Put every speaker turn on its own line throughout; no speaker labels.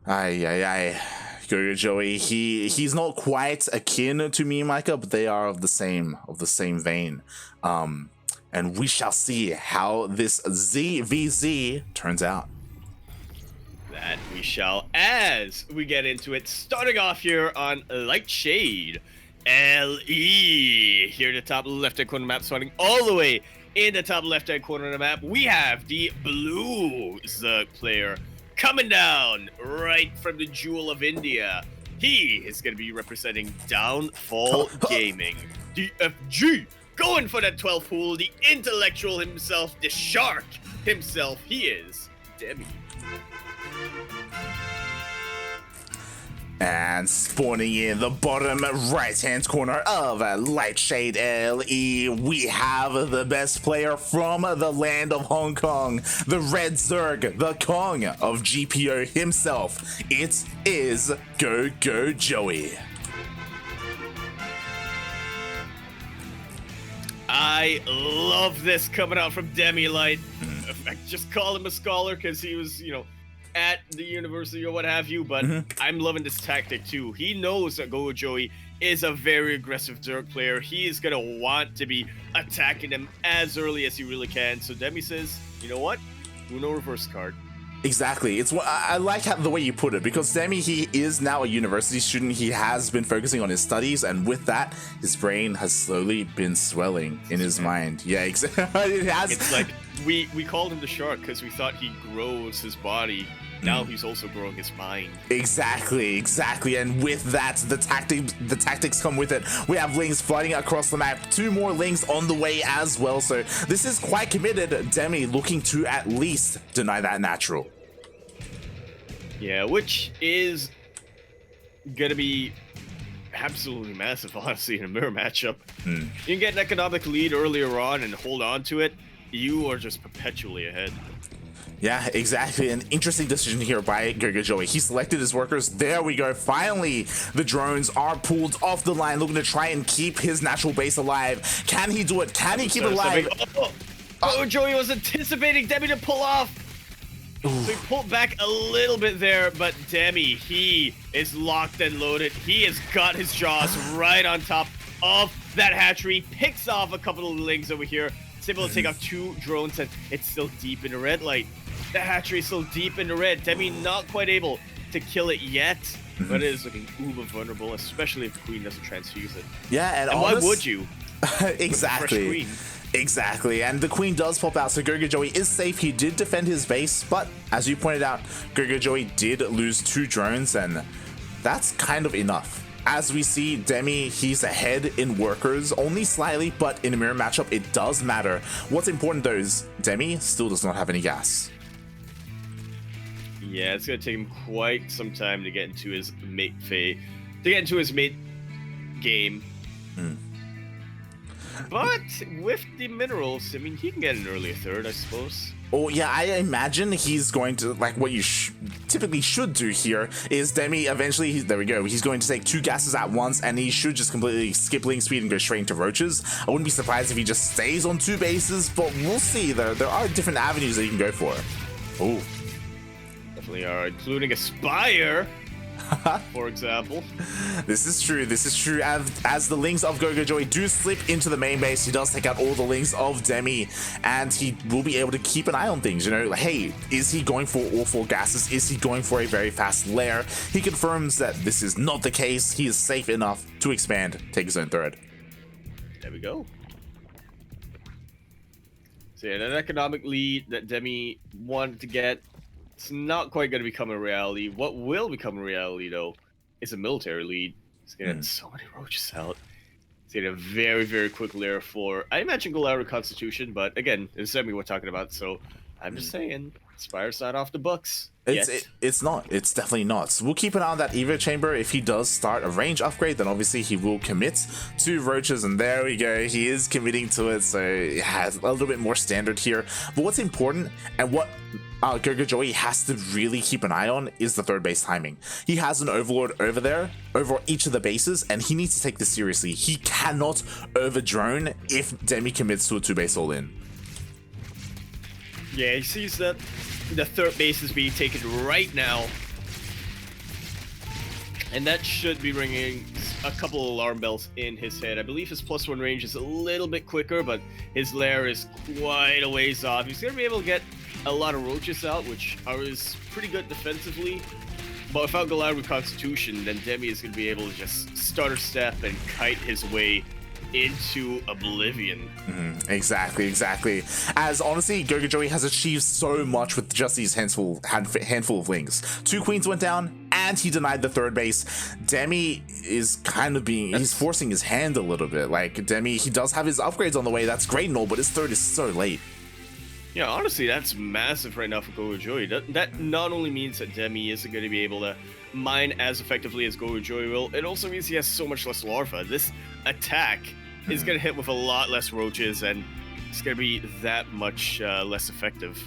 Ay. GogojOey, he's not quite akin to me, Micah, but they are of the same vein. And we shall see how this ZvZ turns out.
That we shall, as we get into it. Starting off here on Light Shade LE. Here in the top left-hand corner of the map, starting all the way in the top left-hand corner of the map, we have the blue Zerg player coming down right from the Jewel of India. He is going to be representing Downfall Gaming. DFG, going for that 12th pool, the intellectual himself, the shark himself. He is Demi.
And spawning in the bottom right-hand corner of Light Shade LE, we have the best player from the land of Hong Kong, the Red Zerg, the Kong of GPO himself. It is GogojOey.
I love this coming out from Demi Light. I just call him a scholar because he was, at the university or what have you, but I'm loving this tactic too. He knows that GogojOey is a very aggressive Zerg player. He is going to want to be attacking them as early as he really can. So Demi says, you know what? Uno reverse card.
Exactly. It's what I like the way you put it, because Demi, he is now a university student. He has been focusing on his studies, and with that, his brain has slowly been swelling in his mind. Yeah, exactly. It has.
It's like we called him the shark because we thought he grows his body. Now he's also growing his mind.
Exactly. And with that, the tactics come with it. We have Lings flooding across the map. 2 more Lings on the way as well. So this is quite committed. Demi looking to at least deny that natural.
Yeah, which is gonna be absolutely massive, honestly, in a mirror matchup. You can get an economic lead earlier on and hold on to it. You are just perpetually ahead.
Yeah, exactly. An interesting decision here by GogojOey. He selected his workers. There we go. Finally, the drones are pulled off the line, looking to try and keep his natural base alive. Can he do it? Can he keep it alive?
GogojOey was anticipating Demi to pull off. So he pulled back a little bit there, but Demi, he is locked and loaded. He has got his jaws right on top of that hatchery. Picks off a couple of Lings over here. It's able to take off 2 drones, and it's still deep in the red light. The hatchery is still deep in the red. Demi not quite able to kill it yet, but it is looking uber vulnerable, especially if the queen doesn't transfuse it.
Yeah, and
why would you?
Exactly. Exactly, and the queen does pop out, so GogojOey is safe. He did defend his base, but as you pointed out, GogojOey did lose 2 drones, and that's kind of enough. As we see, Demi, he's ahead in workers, only slightly, but in a mirror matchup, it does matter. What's important though is Demi still does not have any gas.
Yeah, it's gonna take him quite some time to get into his mate game. But with the minerals, I mean, he can get an earlier third, I suppose.
Oh yeah, I imagine he's going to, like, what you typically should do here is Demi eventually, there we go, he's going to take 2 gases at once, and he should just completely skip Link speed and go straight into roaches. I wouldn't be surprised if he just stays on 2 bases, but we'll see. There are different avenues that you can go for. Oh,
definitely are, including a Spire, for example.
This is true. As the Lings of GogojOey do slip into the main base, he does take out all the Lings of Demi, and he will be able to keep an eye on things. Like, hey, is he going for all 4 gases? Is he going for a very fast lair? He confirms that this is not the case. He is safe enough to expand, take his own third.
There we go. So yeah, an economic lead that Demi wanted to get, it's not quite going to become a reality. What will become a reality, though, is a military lead. He's going to get so many roaches out. He's going to have a very, very quick lair for, I imagine, Galera Constitution, but again, it's Demi we're talking about, so I'm just saying, Spire's not off the books.
It's not. It's definitely not. So we'll keep an eye on that Evo chamber. If he does start a range upgrade, then obviously he will commit to roaches, and there we go. He is committing to it, so it has a little bit more standard here. But what's important, and what GogojOey has to really keep an eye on, is the third base timing. He has an overlord over there, over each of the bases, and he needs to take this seriously. He cannot over drone if Demi commits to a 2-base all-in.
Yeah, he sees that the third base is being taken right now. And that should be ringing a couple of alarm bells in his head. I believe his +1 range is a little bit quicker, but his lair is quite a ways off. He's going to be able to get a lot of roaches out, which is pretty good defensively. But without Goliath with Constitution, then Demi is going to be able to just stutter step and kite his way into oblivion.
Exactly. As honestly, GogojOey has achieved so much with just these handful of wings. 2 queens went down, and he denied the 3rd base. Demi is kind of he's forcing his hand a little bit. Like, Demi, he does have his upgrades on the way. That's great and all, but his 3rd is so late.
Yeah, honestly, that's massive right now for GogojOey. That not only means that Demi isn't going to be able to mine as effectively as GogojOey will, it also means he has so much less larva. This attack is going to hit with a lot less roaches, and it's going to be that much less effective.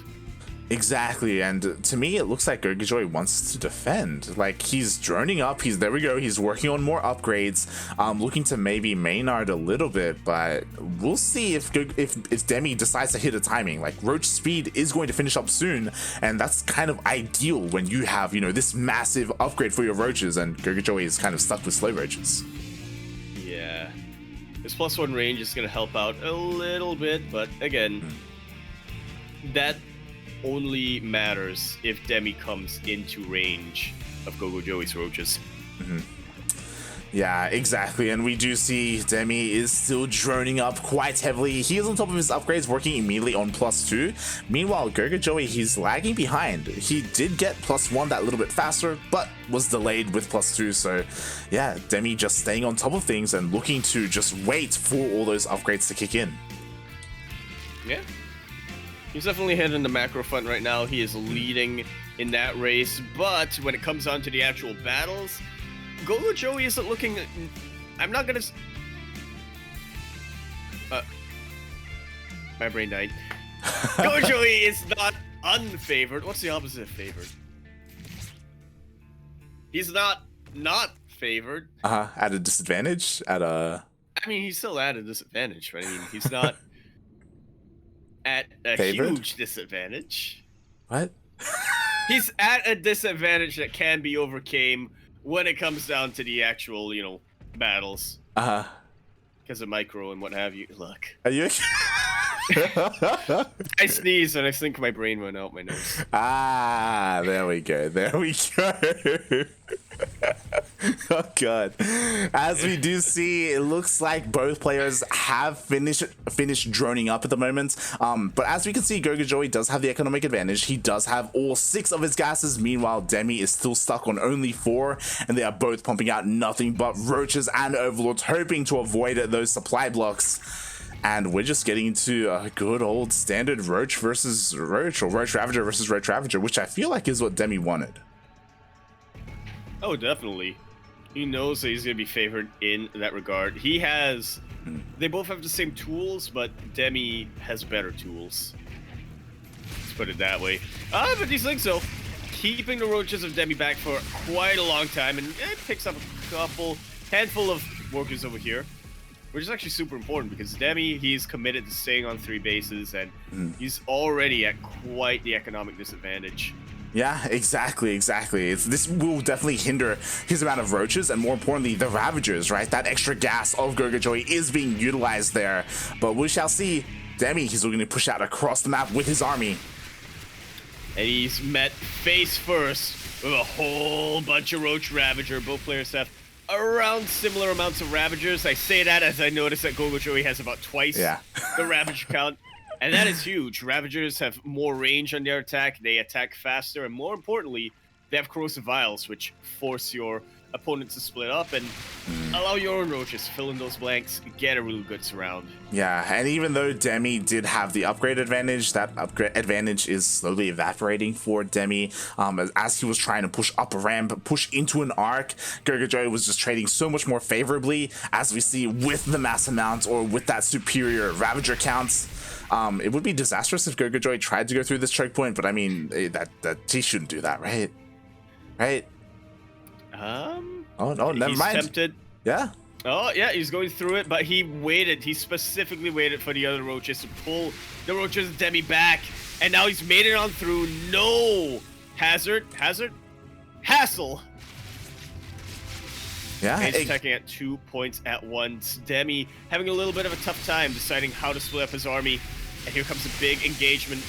Exactly, and to me, it looks like GogojOey wants to defend. Like, he's droning up, there we go, he's working on more upgrades, looking to maybe Maynard a little bit, but we'll see if Demi decides to hit a timing. Like, Roach speed is going to finish up soon, and that's kind of ideal when you have, this massive upgrade for your roaches, and GogojOey is kind of stuck with slow roaches.
Yeah. His +1 range is going to help out a little bit, but again, that only matters if Demi comes into range of GogojOey's roaches.
Yeah, exactly, and we do see Demi is still droning up quite heavily. He is on top of his upgrades, working immediately on +2. Meanwhile, GogojOey, he's lagging behind. He did get +1 that little bit faster, but was delayed with +2, so yeah, Demi just staying on top of things and looking to just wait for all those upgrades to kick in.
Yeah. He's definitely hitting the macro front right now. He is leading in that race, but when it comes on to the actual battles, GogojOey isn't looking... I'm not gonna... my brain died. GogojOey is not unfavored. What's the opposite of favored? He's not favored.
At a disadvantage? I
mean, he's still at a disadvantage, but I mean, he's not... at a
favored?
Huge disadvantage.
What?
He's at a disadvantage that can be overcame when it comes down to the actual, battles. Because of micro and what have you. Look.
Are you
I sneezed and I think my brain went out my nose.
There we go. Oh god. As we do see, it looks like both players have finished droning up at the moment. But as we can see, GogojOey does have the economic advantage. He does have all 6 of his gases. Meanwhile, Demi is still stuck on only 4, and they are both pumping out nothing but roaches and overlords, hoping to avoid those supply blocks. And we're just getting into a good old standard Roach versus Roach, or Roach Ravager versus Roach Ravager, which I feel like is what Demi wanted.
Oh, definitely. He knows that he's going to be favored in that regard. They both have the same tools, but Demi has better tools. Let's put it that way. But these things, though, keeping the roaches of Demi back for quite a long time, and it picks up a handful of workers over here, which is actually super important because Demi, he's committed to staying on 3 bases, and he's already at quite the economic disadvantage.
Yeah, exactly. This will definitely hinder his amount of roaches, and more importantly, the Ravagers, right? That extra gas of GogojOey is being utilized there. But we shall see. Demi, he's looking to push out across the map with his army.
And he's met face first with a whole bunch of Roach Ravager. Both players have around similar amounts of Ravagers. I say that as I notice that GogojOey has about twice the Ravager count. And that is huge. Ravagers have more range on their attack, they attack faster, and more importantly, they have Corrosive Vials, which force your opponent to split up and allow your own roaches to fill in those blanks, get a really good surround.
Yeah, and even though Demi did have the upgrade advantage, that upgrade advantage is slowly evaporating for Demi. As he was trying to push up a ramp, push into an arc, GogojOey was just trading so much more favorably, as we see with the mass amount or with that superior Ravager counts. It would be disastrous if GogojOey tried to go through this choke point, but I mean, that he shouldn't do that, right? Right? Oh, no, never mind. He's
tempted.
Yeah.
Oh, yeah, he's going through it, but he waited. He specifically waited for the other roaches to pull the roaches and Demi back, and now he's made it on through. No hassle.
Yeah,
He's attacking at 2 points at once. Demi having a little bit of a tough time deciding how to split up his army. And here comes a big engagement.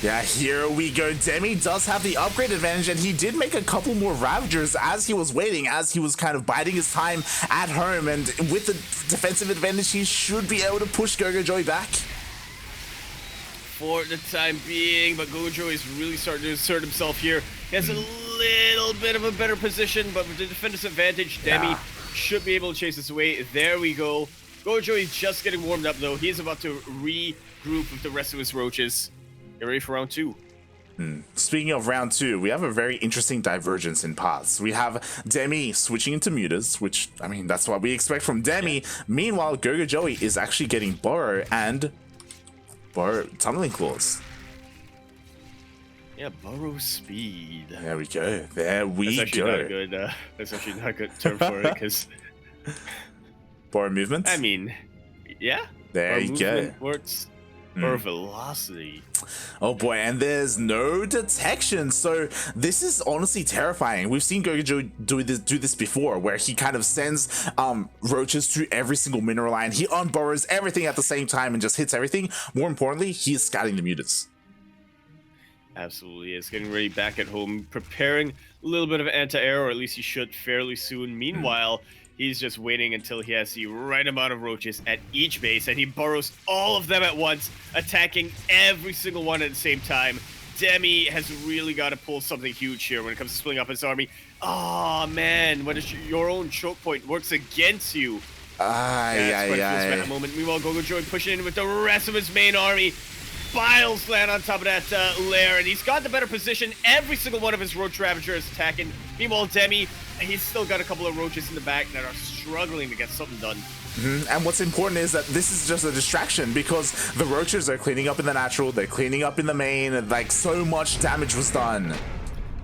Yeah, here we go. Demi does have the upgrade advantage, and he did make a couple more Ravagers as he was waiting, as he was kind of biding his time at home, and with the defensive advantage, he should be able to push GogojOey back.
For the time being, but GogojOey is really starting to assert himself here. He has a little bit of a better position, but with the defender's advantage, Demi should be able to chase this away. There we go. GogojOey is just getting warmed up, though. He's about to regroup with the rest of his roaches. Get ready for round 2.
Speaking of round 2, we have a very interesting divergence in paths. We have Demi switching into mutas, which, I mean, that's what we expect from Demi. Yeah. Meanwhile, GogojOey is actually getting Burrow and Tunneling Claws.
Yeah, burrow speed.
There we go. There we go.
That's actually not a good term for it, because...
Burrow movement?
I mean, yeah.
There you go.
Works. Or velocity.
Oh boy, and there's no detection, so this is honestly terrifying. We've seen GogojOey do this before, where he kind of sends roaches to every single mineral line. He unburrows everything at the same time and just hits everything. More importantly, he is scouting the mutas.
Absolutely, it's getting ready back at home, preparing a little bit of anti-air, or at least he should fairly soon. Meanwhile, he's just waiting until he has the right amount of roaches at each base, and he burrows all of them at once, attacking every single one at the same time. Demi has really got to pull something huge here when it comes to splitting up his army. Oh man, what is your own choke point works against you. That moment. Meanwhile, GogojOey pushing in with the rest of his main army. Biles land on top of that lair, and he's got the better position. Every single one of his roach ravagers is attacking. Meanwhile, Demi, he's still got a couple of roaches in the back that are struggling to get something done.
And what's important is that this is just a distraction, because the roaches are cleaning up in the natural, they're cleaning up in the main, and like so much damage was done.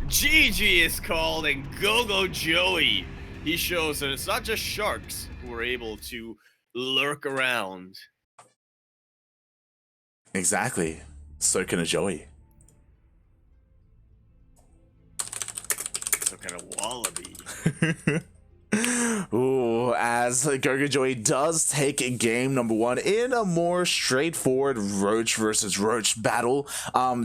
GG is called, and GogojOey, he shows that it's not just sharks who are able to lurk around.
Exactly. So can a Joey.
So can a wallaby.
Ooh, as GogojOey does take game number 1 in a more straightforward roach versus roach battle.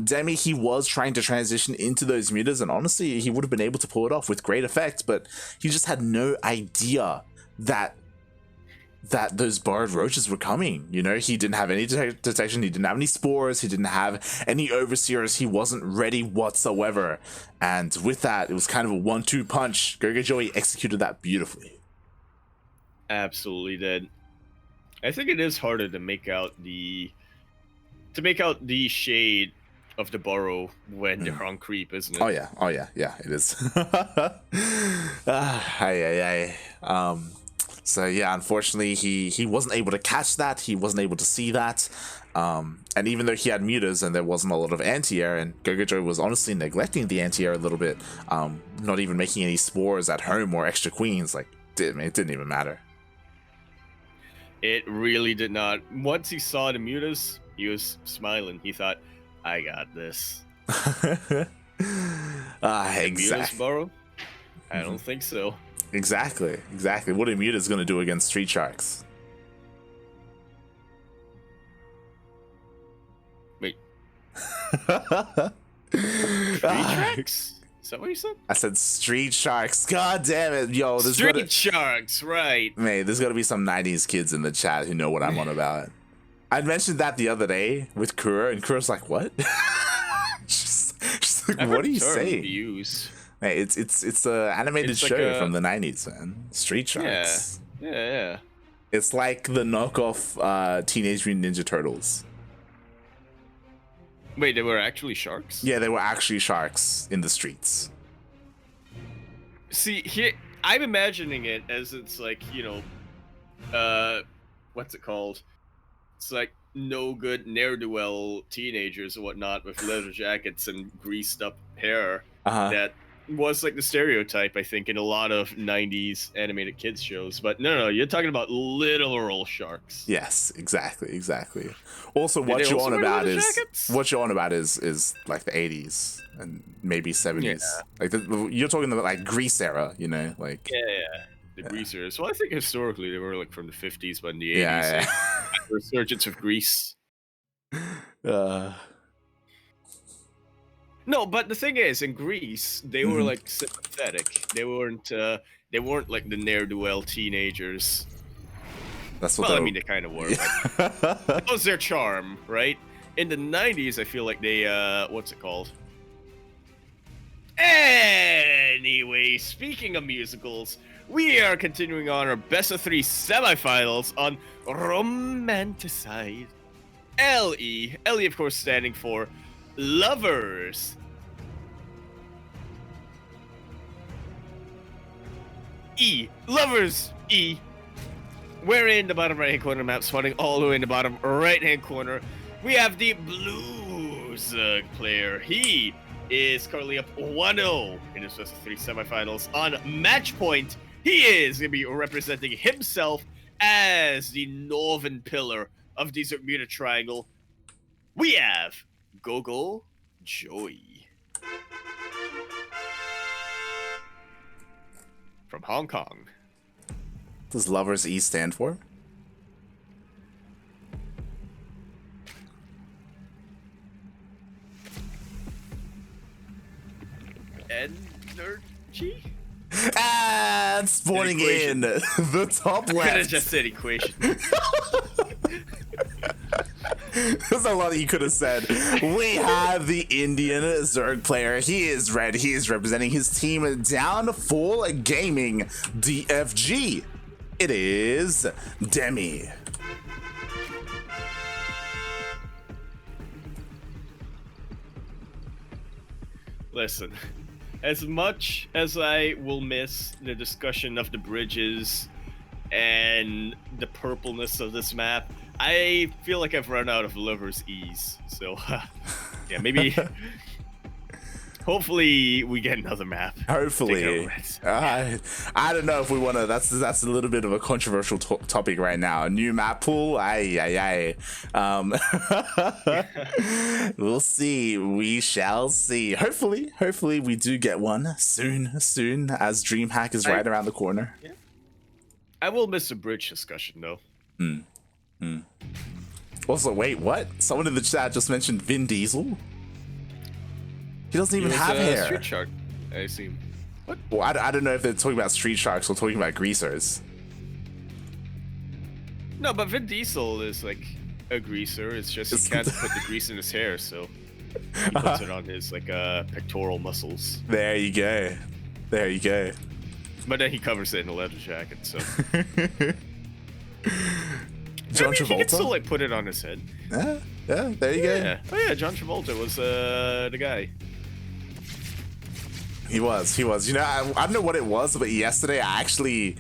Demi, he was trying to transition into those mutas, and honestly, he would have been able to pull it off with great effect, but he just had no idea that those barred roaches were coming. You know, he didn't have any detection, he didn't have any spores, he didn't have any overseers, he wasn't ready whatsoever. And with that, it was kind of a 1-2 punch. GogojOey executed that beautifully.
Absolutely did. I think it is harder to make out the shade of the burrow when they're on creep, isn't it?
Oh yeah, it is. So yeah, unfortunately, he wasn't able to catch that. He wasn't able to see that. And even though he had mutas and there wasn't a lot of anti-air, and GogojOey was honestly neglecting the anti-air a little bit, not even making any spores at home or extra queens, like, it didn't even matter.
It really did not. Once he saw the mutas, he was smiling. He thought, I got this.
Exactly.
Mutas burrow? I don't think so.
Exactly. What a muta's gonna do against street sharks?
Wait. Street sharks? Is that what you said?
I said street sharks. God damn it, yo!
Street sharks, right?
Mate, there's gotta be some '90s kids in the chat who know what I'm on about. I mentioned that the other day with Kura, and Kura's like, "What?" she's like, "What are you saying?" Hey, it's a animated show from the 90s, man. Street Sharks.
Yeah.
It's like the knockoff Teenage Mutant Ninja Turtles.
Wait, they were actually sharks?
Yeah, they were actually sharks in the streets.
See, here I'm imagining it as it's like, you know, what's it called? It's like no good ne'er-do-well teenagers and whatnot with leather jackets and greased up hair that was like the stereotype, I think, in a lot of 90s animated kids shows. But no, you're talking about literal sharks.
Yes, exactly. Also,
Did they also wear leather jackets?
what you're on about is like the 80s and maybe 70s.
Yeah.
Like you're talking about like Grease era, you know, like
Yeah. The greasers. Well, I think historically they were like from the 50s, but in the 80s,
yeah.
like, the resurgence of Grease. No, but the thing is, in Greece, they were like sympathetic. They weren't like the ne'er-do-well teenagers.
That's what.
Well, I mean, they kind of were. But that was their charm, right? In the 90s, I feel like they what's it called? Anyway, speaking of musicals, we are continuing on our best of 3 semifinals on Romanticide. LE, of course, standing for Lovers. E, Lovers, E. We're in the bottom right-hand corner map, spawning all the way in the bottom right-hand corner. We have the Blues player. He is currently up 1-0 in his best of 3 semifinals. On match point, he is going to be representing himself as the northern pillar of the Bermuda Triangle. We have GogojOey from Hong Kong.
Does Lovers E stand for?
Energy?
And spawning in the top
I could have
left.
just said equation.
There's a lot that you could have said. We have the Indian Zerg player. He is red. He is representing his team Downfall Gaming DFG. It is Demi.
Listen, as much as I will miss the discussion of the bridges and the purpleness of this map, I feel like I've run out of Lover's Ease. So, yeah, maybe... Hopefully we get another map.
Hopefully. I don't know if we want to. That's a little bit of a controversial topic right now. A new map pool. We'll see. We shall see. Hopefully we do get one soon. As DreamHack is right around the corner.
Yeah. I will miss the bridge discussion though.
Also, wait, what? Someone in the chat just mentioned Vin Diesel. He doesn't even have hair.
Street Shark, I assume.
What? Well, I don't know if they're talking about Street Sharks or talking about greasers.
No, but Vin Diesel is like a greaser. It's just he can't put the grease in his hair, so he puts it on his like pectoral muscles.
There you go.
But then he covers it in a leather jacket, so.
John Travolta?
He could still like put it on his head.
Yeah, there you go.
Oh yeah, John Travolta was the guy.
He was. You know, I don't know what it was, but yesterday I actually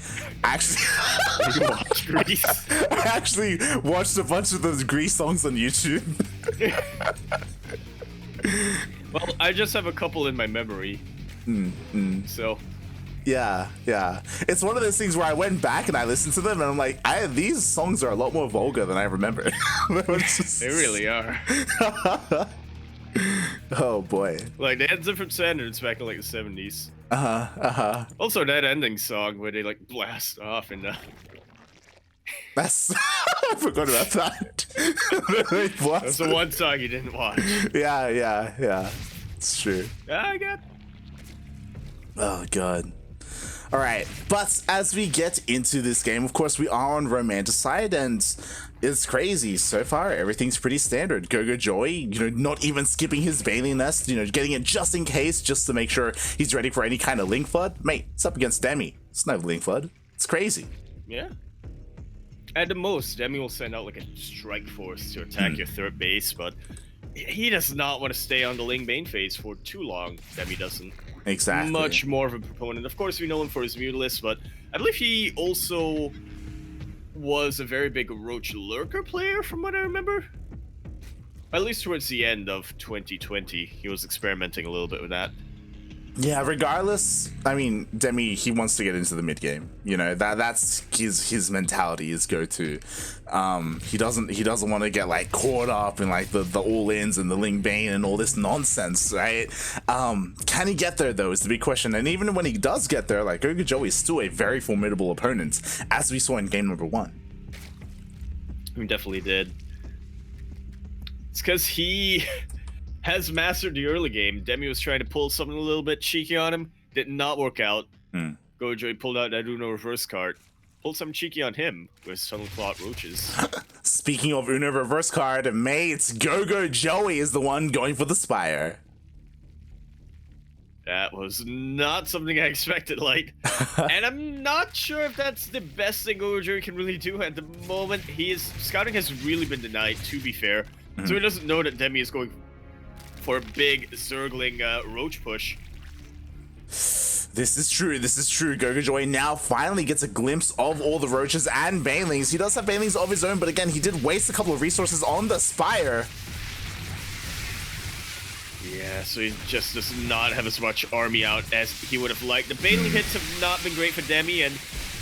You watched Grease?
I actually watched a bunch of those Grease songs on YouTube.
Well, I just have a couple in my memory. So.
Yeah. It's one of those things where I went back and I listened to them and I'm like, these songs are a lot more vulgar than I remember.
They really are.
Oh boy.
Like they had different standards back in like the 70s.
Also,
that ending song where they like blast off and
that's I forgot about that.
That's the one song you didn't watch.
Yeah. It's true.
I got.
Oh god. All right, but as we get into this game, of course, we are on Romanticide, and it's crazy. So far, everything's pretty standard. GogojOey, you know, not even skipping his Bailey nest, you know, getting it just in case, just to make sure he's ready for any kind of link flood. Mate, it's up against Demi. It's no link flood. It's crazy.
Yeah. At the most, Demi will send out like a strike force to attack your third base, but he does not want to stay on the Ling Bane phase for too long. Demi doesn't.
Exactly.
Much more of a proponent. Of course, we know him for his Mutalisk, but I believe he also was a very big Roach Lurker player, from what I remember. At least towards the end of 2020, he was experimenting a little bit with that.
Yeah, regardless, I mean, Demi, he wants to get into the mid game. You know, that's his mentality, his go-to. He doesn't want to get like caught up in like the all-ins and the Ling Bane and all this nonsense, right? Can he get there though is the big question. And even when he does get there, like GogojOey is still a very formidable opponent, as we saw in game number 1.
He definitely did. It's because he has mastered the early game. Demi was trying to pull something a little bit cheeky on him. Did not work out. GogojOey pulled out that Uno reverse card. Pulled something cheeky on him with Sunflower Roaches.
Speaking of Uno reverse card, mates, GogojOey is the one going for the Spire.
That was not something I expected, Light. And I'm not sure if that's the best thing GogojOey can really do at the moment. Scouting has really been denied, to be fair. So he doesn't know that Demi is going for a big Zergling Roach push.
This is true. GogojOey now finally gets a glimpse of all the Roaches and Banelings. He does have Banelings of his own, but again, he did waste a couple of resources on the Spire.
Yeah, so he just does not have as much army out as he would have liked. The Baneling hits have not been great for Demi, and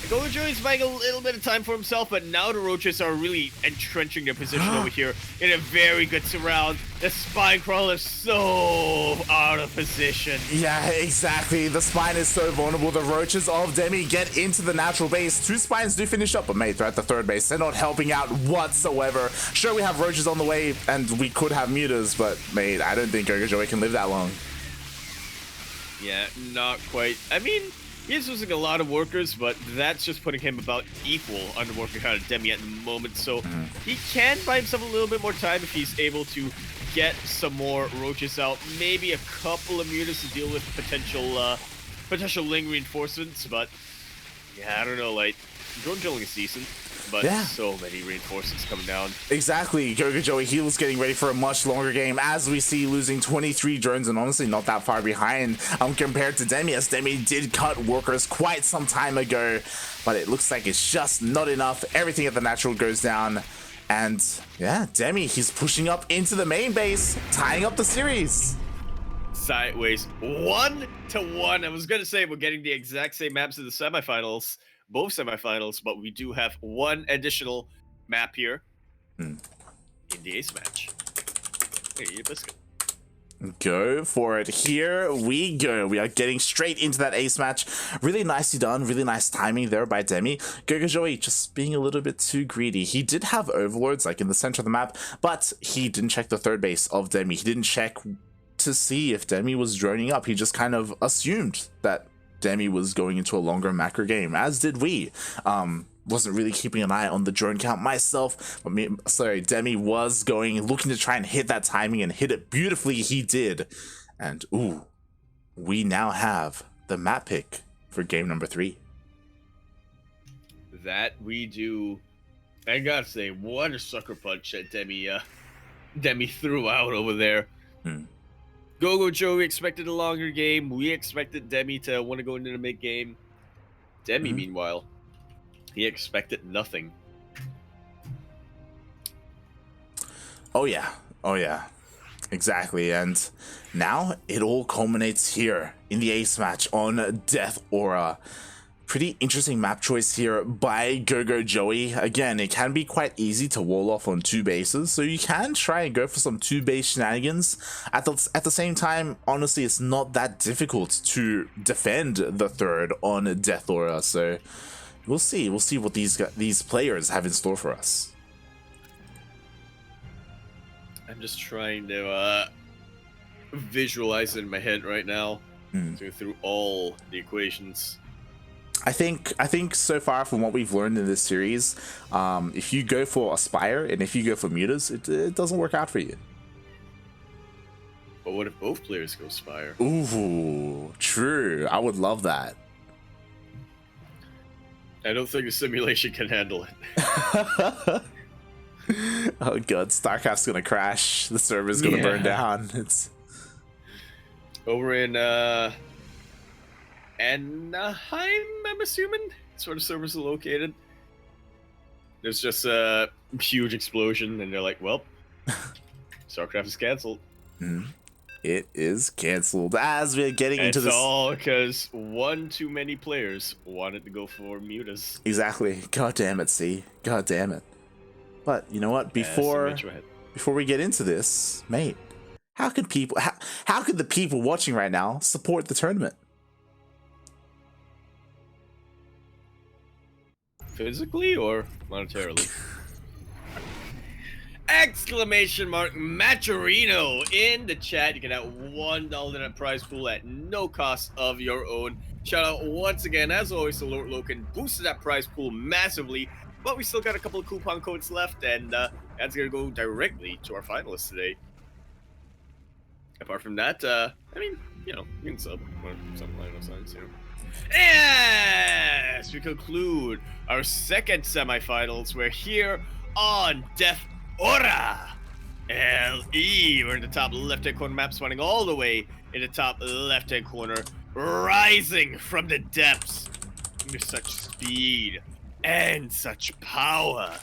GogojOey is buying a little bit of time for himself, but now the Roaches are really entrenching their position over here in a very good surround. The Spine Crawler is so out of position.
Yeah, exactly. The Spine is so vulnerable. The Roaches of Demi get into the natural base. 2 Spines do finish up, but mate, they're at the 3rd base. They're not helping out whatsoever. Sure, we have Roaches on the way, and we could have Mutas, but mate, I don't think GogojOey can live that long.
Yeah, not quite. I mean, he is losing a lot of workers, but that's just putting him about equal on the worker count of Demi at the moment. So he can buy himself a little bit more time if he's able to get some more Roaches out. Maybe a couple of Mutas to deal with potential Ling reinforcements. But yeah, I don't know. Like, drone drilling is decent, but so many reinforcements coming down.
Exactly. GogojOey, he was getting ready for a much longer game, as we see losing 23 drones, and honestly not that far behind compared to Demi, as Demi did cut workers quite some time ago, but it looks like it's just not enough. Everything at the natural goes down, and yeah, Demi, he's pushing up into the main base, tying up the series.
Sideways 1-1. I was gonna say we're getting the exact same maps in the semifinals, both semifinals, but we do have one additional map here in the ace match. Here, eat a biscuit.
Go for it. Here we go. We are getting straight into that ace match. Really nicely done. Really nice timing there by Demi. GogojOey just being a little bit too greedy. He did have overlords like in the center of the map, but he didn't check the 3rd base of Demi. He didn't check to see if Demi was droning up. He just kind of assumed that Demi was going into a longer macro game, as did we. Wasn't really keeping an eye on the drone count myself, but Demi was looking to try and hit that timing, and hit it beautifully. He did, and ooh, we now have the map pick for game number 3.
That we do. I gotta say, what a sucker punch that Demi threw out over there. GogojOey expected a longer game. We expected Demi to want to go into the mid game. Demi, meanwhile, he expected nothing.
Oh yeah, exactly. And now it all culminates here in the ace match on Death Aura. Pretty interesting map choice here by GogojOey. Again, it can be quite easy to wall off on 2 bases, so you can try and go for some 2 base shenanigans. At the same time, honestly, it's not that difficult to defend the 3rd on Death Aura. So we'll see what these players have in store for us.
I'm just trying to visualize it in my head right now, through all the equations.
I think so far from what we've learned in this series, if you go for Aspire and if you go for Mutas, it doesn't work out for you.
But what if both players go Spire?
Ooh, true. I would love that.
I don't think the simulation can handle it.
Oh god, StarCraft's gonna crash. The server's gonna burn down. It's
over in Anaheim, I'm assuming. That's where the servers are located. There's just a huge explosion, and they're like, well, StarCraft is canceled.
it is cancelled as we're getting into this.
It's all because one too many players wanted to go for mutas.
Exactly. God damn it, C. God damn it. But you know what? Before we get into this, mate, how could the people watching right now support the tournament?
Physically or monetarily? Exclamation mark Maturino in the chat. You can have $1 in a prize pool at no cost of your own. Shout out once again, as always, to Lord Loken. Boosted that prize pool massively, but we still got a couple of coupon codes left, and that's gonna go directly to our finalists today. Apart from that, I mean, you know, you can sub or something like those, you know. Yes, we conclude our second semifinals. We're here on Death Aura LE. We're in the top left-hand corner map, spawning all the way in the top left-hand corner, rising from the depths with such speed and such power.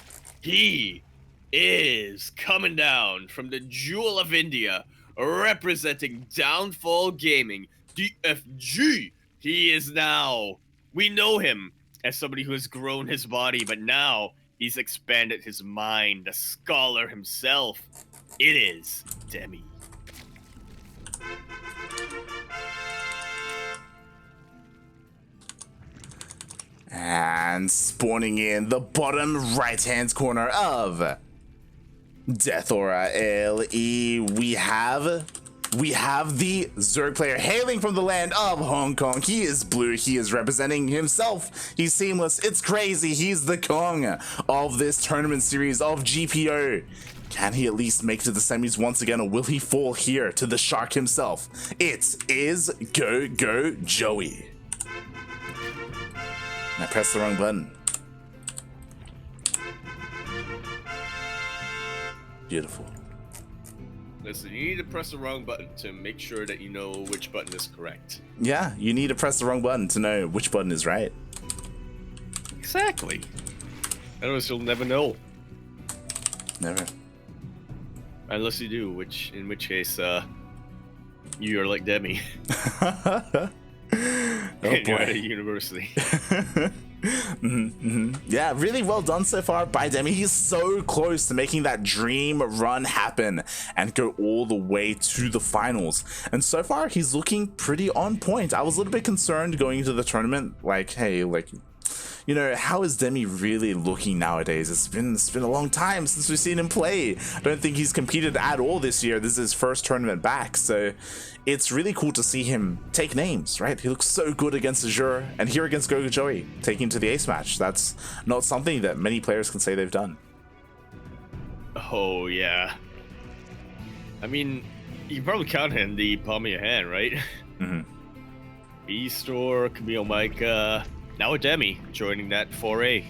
He is coming down from the Jewel of India, representing Downfall Gaming, DFG. He is now, we know him as somebody who has grown his body, but now he's expanded his mind, the scholar himself. It is Demi.
And spawning in the bottom right-hand corner of Death Aura LE, we have the Zerg player hailing from the land of Hong Kong. He is blue. He is representing himself. He's seamless. It's crazy. He's the Kong of this tournament series of GPO. Can he at least make it to the semis once again, or will he fall here to the shark himself? It is GogojOey. I pressed the wrong button. Beautiful.
Listen, you need to press the wrong button to make sure that you know which button is correct.
Yeah, you need to press the wrong button to know which button is right.
Exactly. Otherwise, you'll never know.
Never.
Unless you do, in which case, you are like Demi.
Oh boy.
You're at a university.
Yeah, really well done so far by Demi. He's so close to making that dream run happen and go all the way to the finals. And so far, he's looking pretty on point. I was a little bit concerned going into the tournament, like, hey, like, you know, how is Demi really looking nowadays? It's been a long time since we've seen him play. I don't think he's competed at all this year. This is his first tournament back, so it's really cool to see him take names, right? He looks so good against Azure, and here against GogojOey, taking to the ace match. That's not something that many players can say they've done.
Oh, yeah. I mean, you can probably count it in the palm of your hand, right? B-Store, Camille Micah, now a Demi joining that foray.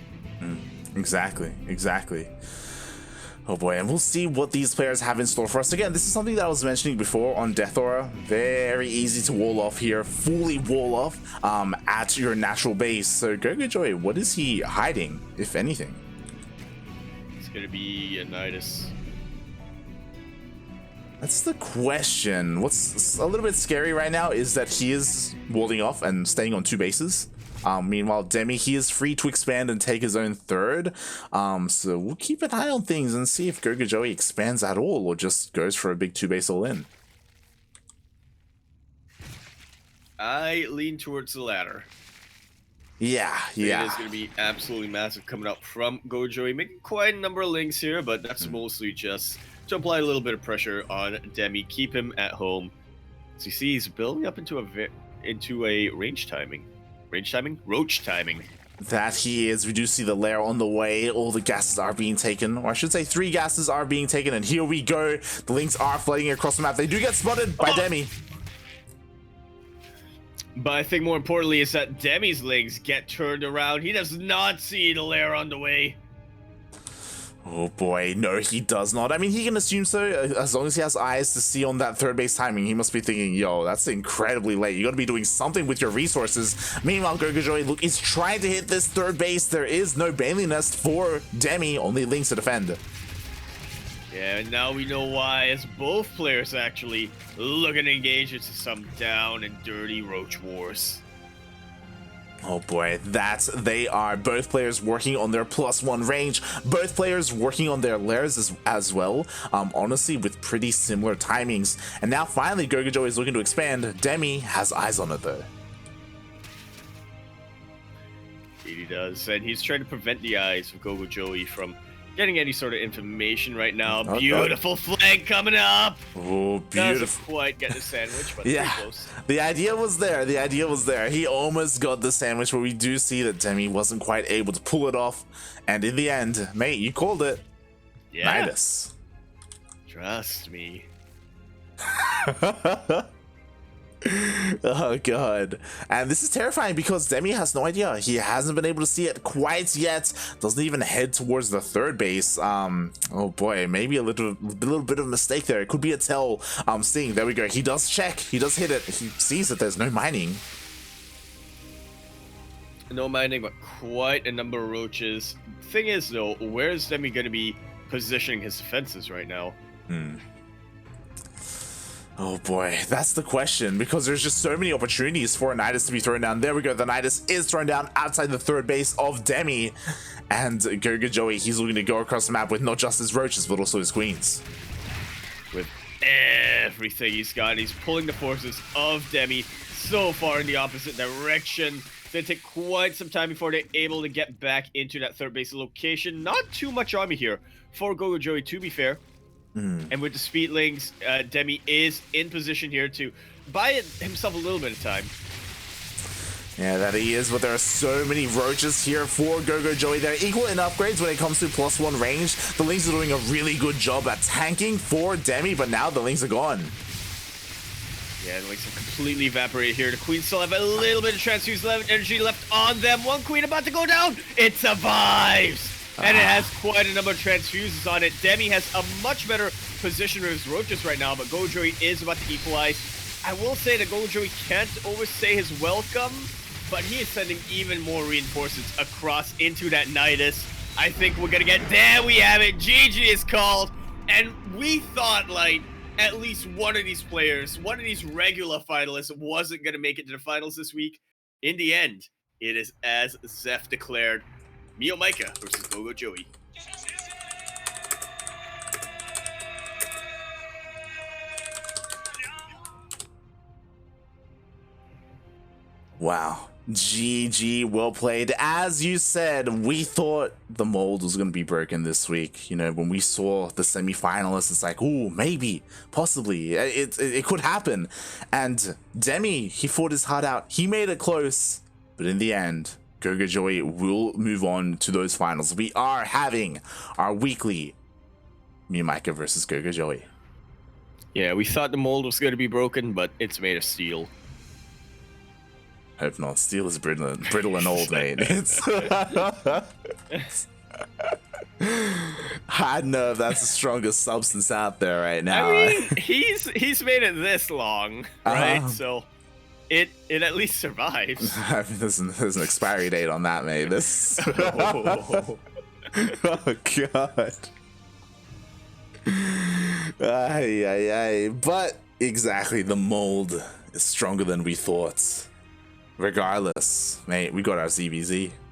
Exactly. Oh boy, and we'll see what these players have in store for us. Again, this is something that I was mentioning before on Death Aura. Very easy to wall off here, fully wall off at your natural base. So GogojOey, what is he hiding, if anything?
It's gonna be a Nidus.
That's the question. What's a little bit scary right now is that he is walling off and staying on two bases. Meanwhile, Demi, he is free to expand and take his own third. So we'll keep an eye on things and see if GogojOey expands at all or just goes for a big two-base all-in.
I lean towards the latter.
Yeah.
It is going to be absolutely massive coming up from GogojOey. Making quite a number of links here, but that's mostly just to apply a little bit of pressure on Demi. Keep him at home. So you see, he's building up into a range timing. Roach timing.
That he is. We do see the lair on the way. All the gases are being taken, or I should say 3 gases are being taken, and here we go. The links are flooding across the map. They do get spotted by Demi.
But I think more importantly is that Demi's legs get turned around. He does not see the lair on the way.
Oh boy, no, he does not. I mean, he can assume so, as long as he has eyes to see on that third base timing. He must be thinking, yo, that's incredibly late. You gotta be doing something with your resources. Meanwhile, GogojOey, look, is trying to hit this third base. There is no Bailey Nest for Demi, only links to defend.
Yeah, and now we know why, as both players actually looking to engage into some down and dirty roach wars.
Oh boy, they are both players working on their +1 range, both players working on their lairs as well, honestly with pretty similar timings. And now finally GogojOey is looking to expand. Demi has eyes on it though.
He does, and he's trying to prevent the eyes of GogojOey from getting any sort of information right now. Beautiful flank coming up.
Oh, beautiful.
Doesn't quite get the sandwich, but
yeah,
pretty close.
The idea was there. The idea was there. He almost got the sandwich, but we do see that Demi wasn't quite able to pull it off. And in the end, mate, you called it.
Yeah.
Nidus.
Trust me.
Oh god, and this is terrifying because Demi has no idea. He hasn't been able to see it quite yet. Doesn't even head towards the third base. Oh boy, maybe a little bit of a mistake there. It could be a tell. Seeing, there we go. He does check. He does hit it. He sees that there's no mining.
No mining, but quite a number of roaches. Thing is though, where is Demi going to be positioning his defenses right now?
Oh boy, that's the question, because there's just so many opportunities for a Nidus to be thrown down. There we go, the Nidus is thrown down outside the third base of Demi. And GogojOey, he's looking to go across the map with not just his roaches, but also his queens.
With everything he's got, he's pulling the forces of Demi so far in the opposite direction. It's going to take quite some time before they're able to get back into that third base location. Not too much army here for GogojOey, to be fair. And with the speedlings, Demi is in position here to buy himself a little bit of time.
Yeah, that he is, but there are so many roaches here for GogojOey. They're equal in upgrades when it comes to +1 range. The Lings are doing a really good job at tanking for Demi, but now the Lings are gone.
Yeah, the Lings have completely evaporated here. The Queens still have a little bit of transfuse energy left on them. One Queen about to go down. It survives. And it has quite a number of transfuses on it. Demi has a much better position with his roaches right now, but GogojOey is about to equalize. I will say that GogojOey can't overstay his welcome, but he is sending even more reinforcements across into that Nidus. I think we're gonna get, there we have it, GG is called. And we thought like at least one of these players, one of these regular finalists wasn't gonna make it to the finals this week. In the end, it is as Zeph declared. Mio Micah versus GogojOey.
Wow. GG, well played. As you said, we thought the mold was going to be broken this week. You know, when we saw the semi-finalists, it's like, ooh, maybe, possibly, it could happen. And Demi, he fought his heart out. He made it close, but in the end, GogojOey will move on to those finals. We are having our weekly Mio Micah versus GogojOey.
Yeah, we thought the mold was going to be broken, but it's made of steel.
Hope not. Steel is brittle and old, mate. I don't know if that's the strongest substance out there right now.
I mean, he's made it this long, right? So it at least survives.
I mean, there's an expiry date on that, mate. This. Oh god. Ay. But exactly, the mold is stronger than we thought. Regardless, mate, we got our ZvZ.